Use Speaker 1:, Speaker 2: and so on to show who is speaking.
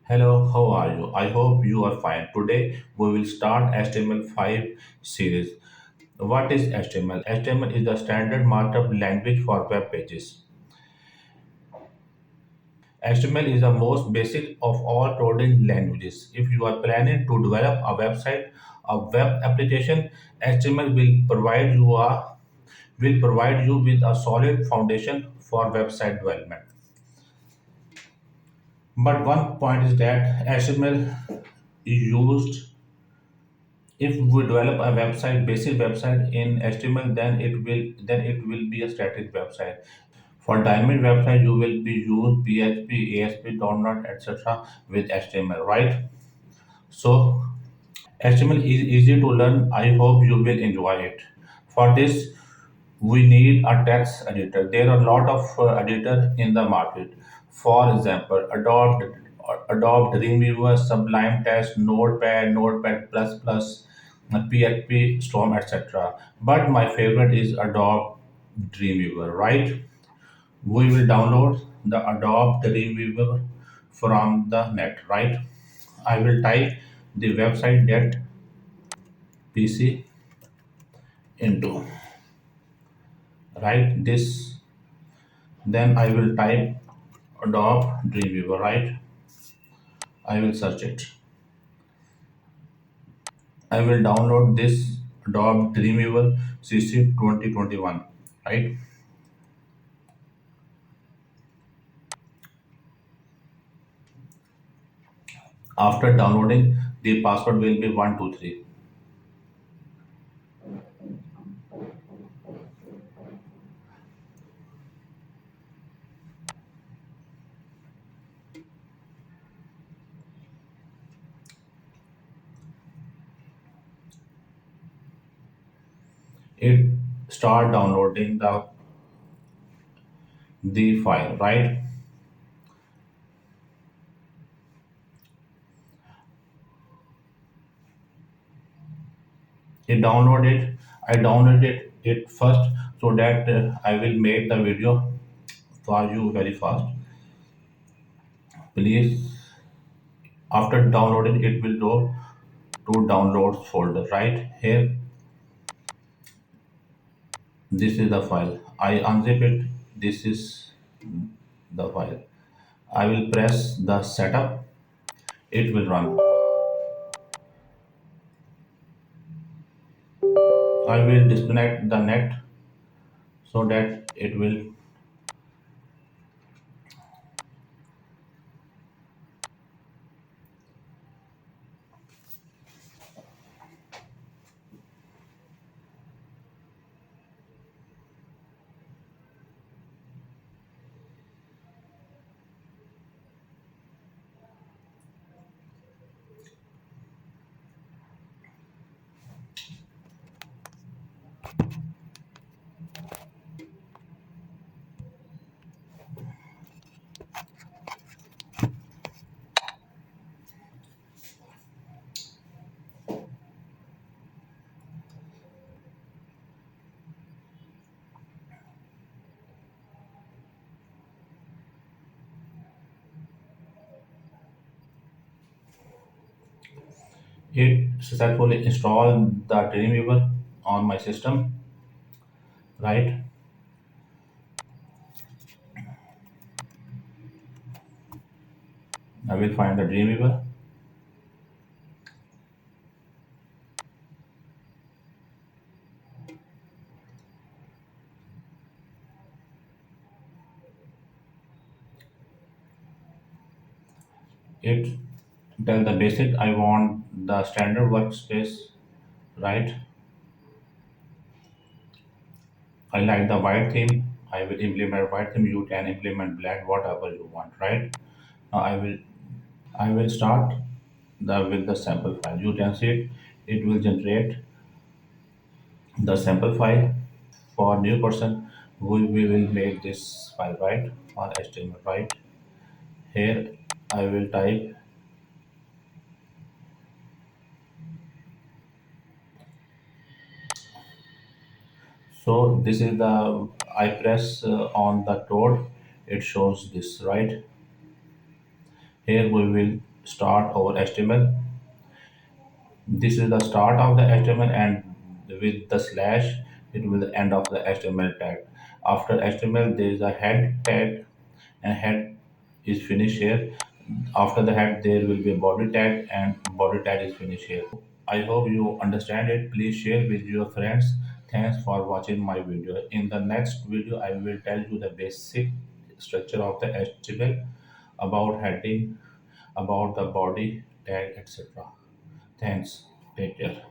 Speaker 1: Hello, how are you? I hope you are fine. Today we will start HTML5 series. What is HTML? HTML is the standard markup language for web pages. HTML is the most basic of all coding languages. If you are planning to develop a website, a web application, HTML will provide you with a solid foundation for website development. But one point is that HTML is used if we develop a website basic website in HTML, then it will be a static website. For dynamic website you will be use PHP, ASP, .NET, etc. with HTML, right? So HTML is easy to learn. I hope you will enjoy it. For this, we need a text editor. There are a lot of editor in the market. For example, Adobe Dreamweaver, Sublime Text, Notepad, Notepad Plus Plus, PHP Storm, etc. But my favorite is Adobe Dreamweaver, right? We will download the Adobe Dreamweaver from the net, right? I will type the website that PC into, right? This, then I will type Adobe Dreamweaver, right? I will search it. I will download this Adobe Dreamweaver CC 2021, right? After downloading, the password will be 123. It start downloading the file, right? It downloaded. I downloaded it first so that I will make the video for you very fast. Please, after downloading, it will go to downloads folder, right here. This is the file. I unzip it. This is the file. I will press the setup. It will run. I will disconnect the net so that it will. It successfully installed the Dreamweaver on my system, right? I will find the Dreamweaver. It tell the basic. I want the standard workspace, right? I like the white theme. I will implement white theme. You can implement black, whatever you want, right? Now I will start with the sample file. You can see it. It will generate the sample file for new person. We will make this file, right, on HTML, right? Here I will type. So this is the, I press on the code. It shows this, right? Here we will start over HTML. This is the start of the HTML, and with the slash, it will the end of the HTML tag. After HTML, there is a head tag, and head is finished here. After the head, there will be a body tag, and body tag is finished here. I hope you understand it. Please share with your friends. Thanks for watching my video. In the next video, I will tell you the basic structure of the HTML, about heading, about the body tag, etc. Thanks. Take care.